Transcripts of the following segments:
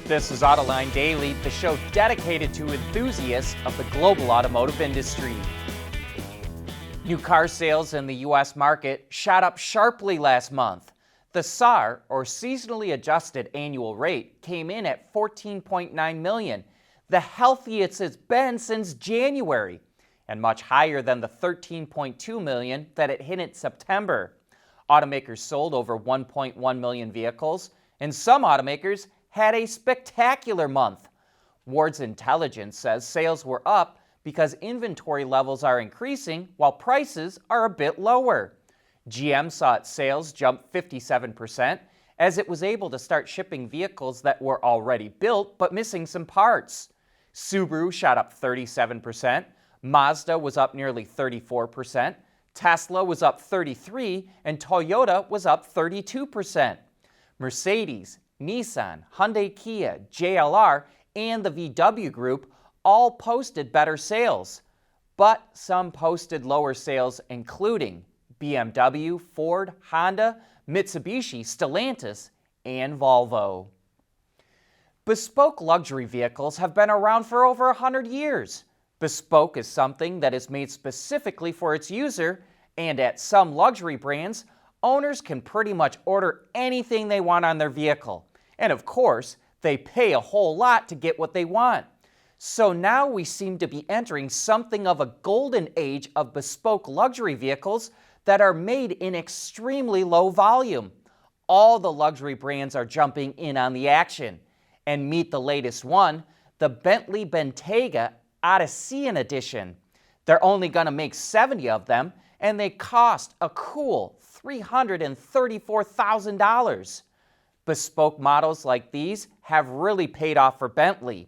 This is Autoline Daily, the show dedicated to enthusiasts of the global automotive industry. New car sales in the U.S. market shot up sharply last month. The SAAR, or Seasonally Adjusted Annual Rate, came in at 14.9 million, the healthiest it's been since January, and much higher than the 13.2 million that it hit in September. Automakers sold over 1.1 million vehicles, and some automakers had a spectacular month. Ward's Intelligence says sales were up because inventory levels are increasing while prices are a bit lower. GM saw its sales jump 57% as it was able to start shipping vehicles that were already built but missing some parts. Subaru shot up 37%, Mazda was up nearly 34%, Tesla was up 33%, and Toyota was up 32%. Mercedes, Nissan, Hyundai, Kia, JLR, and the VW Group all posted better sales, but some posted lower sales, including BMW, Ford, Honda, Mitsubishi, Stellantis, and Volvo. Bespoke luxury vehicles have been around for over 100 years. Bespoke is something that is made specifically for its user, and at some luxury brands, owners can pretty much order anything they want on their vehicle. And of course, they pay a whole lot to get what they want. So now we seem to be entering something of a golden age of bespoke luxury vehicles that are made in extremely low volume. All the luxury brands are jumping in on the action. And meet the latest one, the Bentley Bentayga Odyssey Edition. They're only going to make 70 of them, and they cost a cool $334,000. Bespoke models like these have really paid off for Bentley.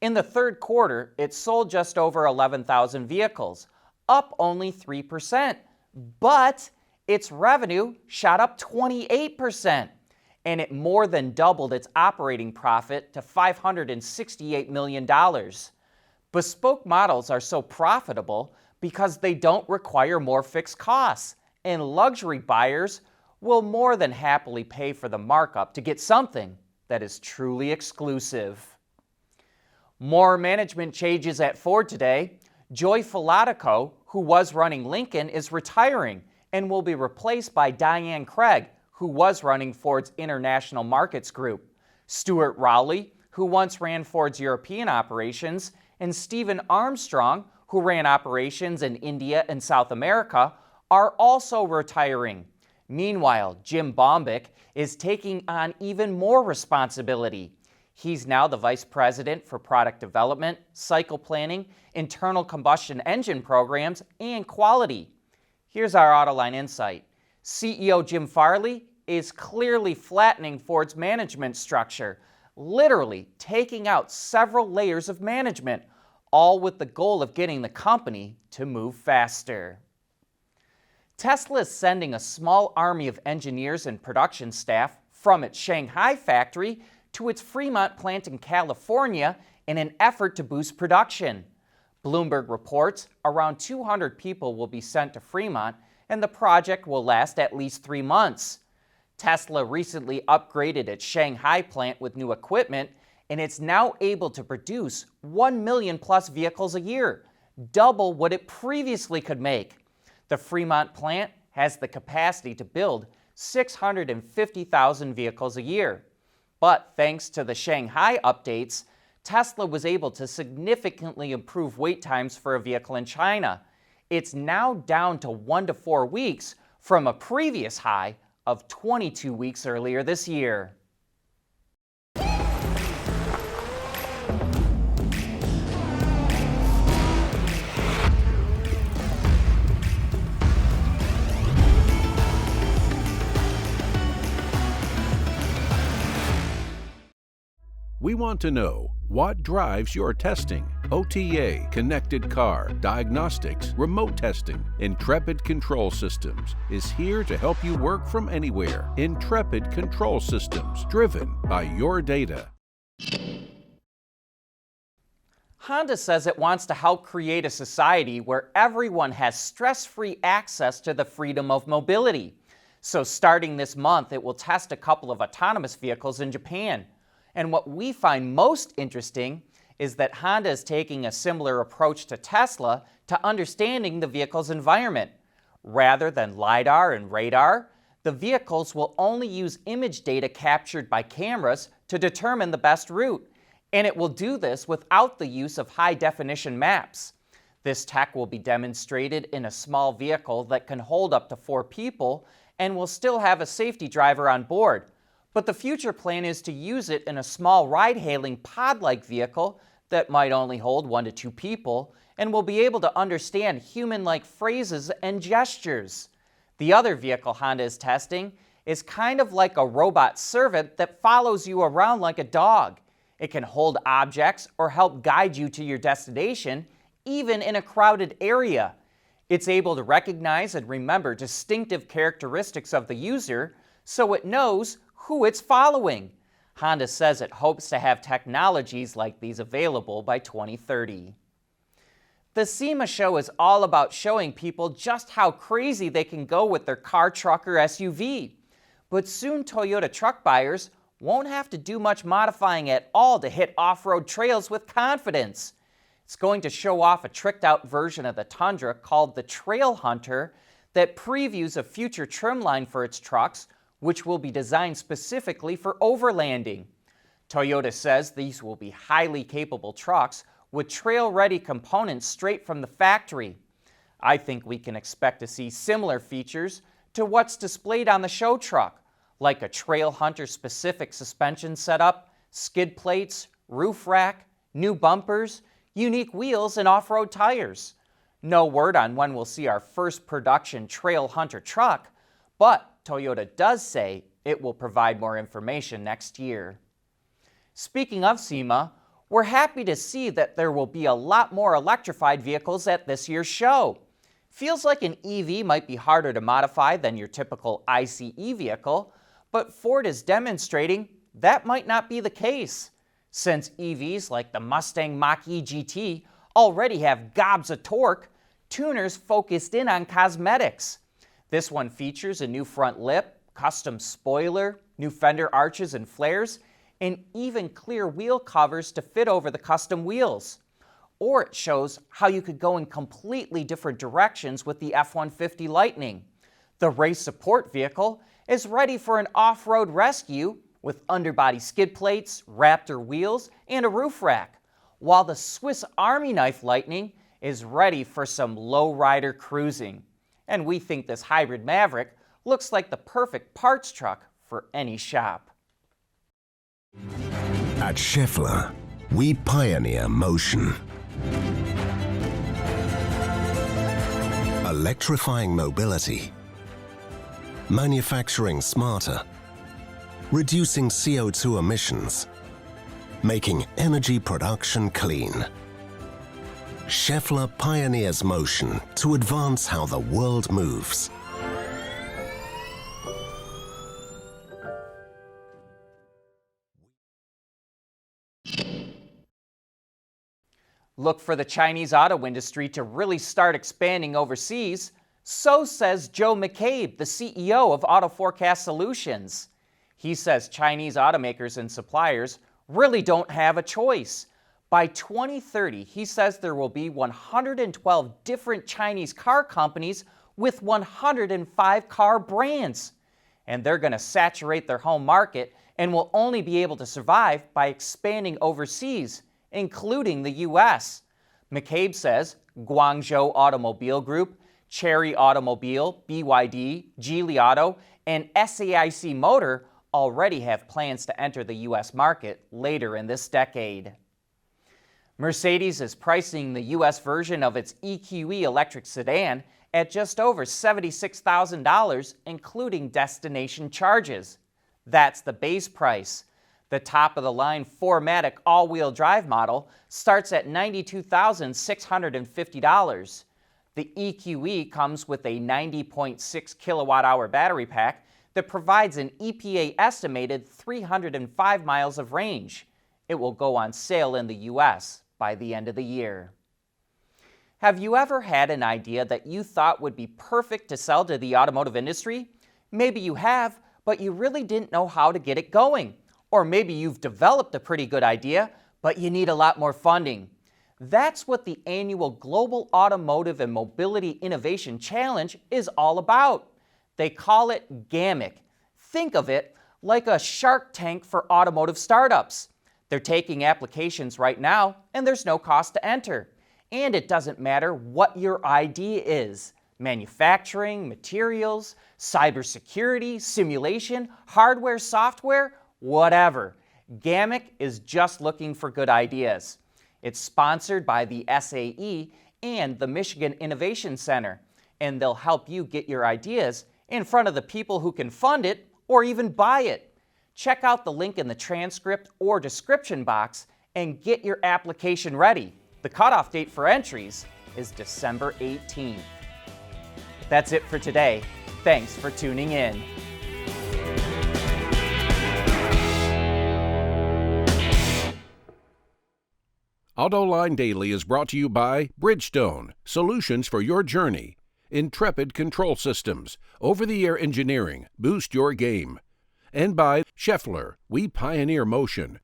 In the third quarter, it sold just over 11,000 vehicles, up only 3%, but its revenue shot up 28%, and it more than doubled its operating profit to $568 million. Bespoke models are so profitable because they don't require more fixed costs, and luxury buyers will more than happily pay for the markup to get something that is truly exclusive. More management changes at Ford today. Joy Filatico, who was running Lincoln, is retiring and will be replaced by Diane Craig, who was running Ford's International Markets Group. Stuart Rowley, who once ran Ford's European operations, and Stephen Armstrong, who ran operations in India and South America, are also retiring. Meanwhile, Jim Bombick is taking on even more responsibility. He's now the Vice President for Product Development, Cycle Planning, Internal Combustion Engine Programs, and Quality. Here's our Autoline insight. CEO Jim Farley is clearly flattening Ford's management structure, literally taking out several layers of management, all with the goal of getting the company to move faster. Tesla is sending a small army of engineers and production staff from its Shanghai factory to its Fremont plant in California in an effort to boost production. Bloomberg reports around 200 people will be sent to Fremont, and the project will last at least 3 months. Tesla recently upgraded its Shanghai plant with new equipment, and it's now able to produce 1 million plus vehicles a year, double what it previously could make. The Fremont plant has the capacity to build 650,000 vehicles a year. But thanks to the Shanghai updates, Tesla was able to significantly improve wait times for a vehicle in China. It's now down to 1 to 4 weeks from a previous high of 22 weeks earlier this year. We want to know what drives your testing. OTA, connected car, diagnostics, remote testing. Intrepid Control Systems is here to help you work from anywhere. Intrepid Control Systems, driven by your data. Honda says it wants to help create a society where everyone has stress-free access to the freedom of mobility. So starting this month, it will test a couple of autonomous vehicles in Japan. And what we find most interesting is that Honda is taking a similar approach to Tesla to understanding the vehicle's environment. Rather than LiDAR and radar, the vehicles will only use image data captured by cameras to determine the best route, and it will do this without the use of high-definition maps. This tech will be demonstrated in a small vehicle that can hold up to 4 people and will still have a safety driver on board. But the future plan is to use it in a small ride-hailing pod-like vehicle that might only hold 1 to 2 people and will be able to understand human-like phrases and gestures. The other vehicle Honda is testing is kind of like a robot servant that follows you around like a dog. It can hold objects or help guide you to your destination, even in a crowded area. It's able to recognize and remember distinctive characteristics of the user, so it knows who it's following. Honda says it hopes to have technologies like these available by 2030. The SEMA show is all about showing people just how crazy they can go with their car, truck, or SUV. But soon Toyota truck buyers won't have to do much modifying at all to hit off-road trails with confidence. It's going to show off a tricked-out version of the Tundra called the Trailhunter that previews a future trim line for its trucks, which will be designed specifically for overlanding. Toyota says these will be highly capable trucks with trail-ready components straight from the factory. I think we can expect to see similar features to what's displayed on the show truck, like a Trailhunter-specific suspension setup, skid plates, roof rack, new bumpers, unique wheels, and off-road tires. No word on when we'll see our first production Trailhunter truck, but Toyota does say it will provide more information next year. Speaking of SEMA, we're happy to see that there will be a lot more electrified vehicles at this year's show. Feels like an EV might be harder to modify than your typical ICE vehicle, but Ford is demonstrating that might not be the case. Since EVs like the Mustang Mach-E GT already have gobs of torque, tuners focused in on cosmetics. This one features a new front lip, custom spoiler, new fender arches and flares, and even clear wheel covers to fit over the custom wheels. Or it shows how you could go in completely different directions with the F-150 Lightning. The race support vehicle is ready for an off-road rescue with underbody skid plates, Raptor wheels, and a roof rack, while the Swiss Army Knife Lightning is ready for some low-rider cruising. And we think this hybrid Maverick looks like the perfect parts truck for any shop. At Schaeffler, we pioneer motion. Electrifying mobility. Manufacturing smarter. Reducing CO2 emissions. Making energy production clean. Schaeffler pioneers motion to advance how the world moves. Look for the Chinese auto industry to really start expanding overseas, so says Joe McCabe, the CEO of Auto Forecast Solutions. He says Chinese automakers and suppliers really don't have a choice. By 2030, he says there will be 112 different Chinese car companies with 105 car brands. And they're going to saturate their home market and will only be able to survive by expanding overseas, including the U.S. McCabe says Guangzhou Automobile Group, Chery Automobile, BYD, Geely Auto, and SAIC Motor already have plans to enter the U.S. market later in this decade. Mercedes is pricing the U.S. version of its EQE electric sedan at just over $76,000, including destination charges. That's the base price. The top-of-the-line 4MATIC all-wheel drive model starts at $92,650. The EQE comes with a 90.6 kilowatt-hour battery pack that provides an EPA-estimated 305 miles of range. It will go on sale in the U.S. by the end of the year. Have you ever had an idea that you thought would be perfect to sell to the automotive industry? Maybe you have, but you really didn't know how to get it going. Or maybe you've developed a pretty good idea, but you need a lot more funding. That's what the annual Global Automotive and Mobility Innovation Challenge is all about. They call it GAMIC. Think of it like a Shark Tank for automotive startups. They're taking applications right now, and there's no cost to enter. And it doesn't matter what your idea is: manufacturing, materials, cybersecurity, simulation, hardware, software, whatever. GAMIC is just looking for good ideas. It's sponsored by the SAE and the Michigan Innovation Center, and they'll help you get your ideas in front of the people who can fund it or even buy it. Check out the link in the transcript or description box and get your application ready. The cutoff date for entries is December 18th. That's it for today. Thanks for tuning in. Autoline Daily is brought to you by Bridgestone, solutions for your journey. Intrepid Control Systems, over-the-air engineering, boost your game. And by Scheffler, we pioneer motion.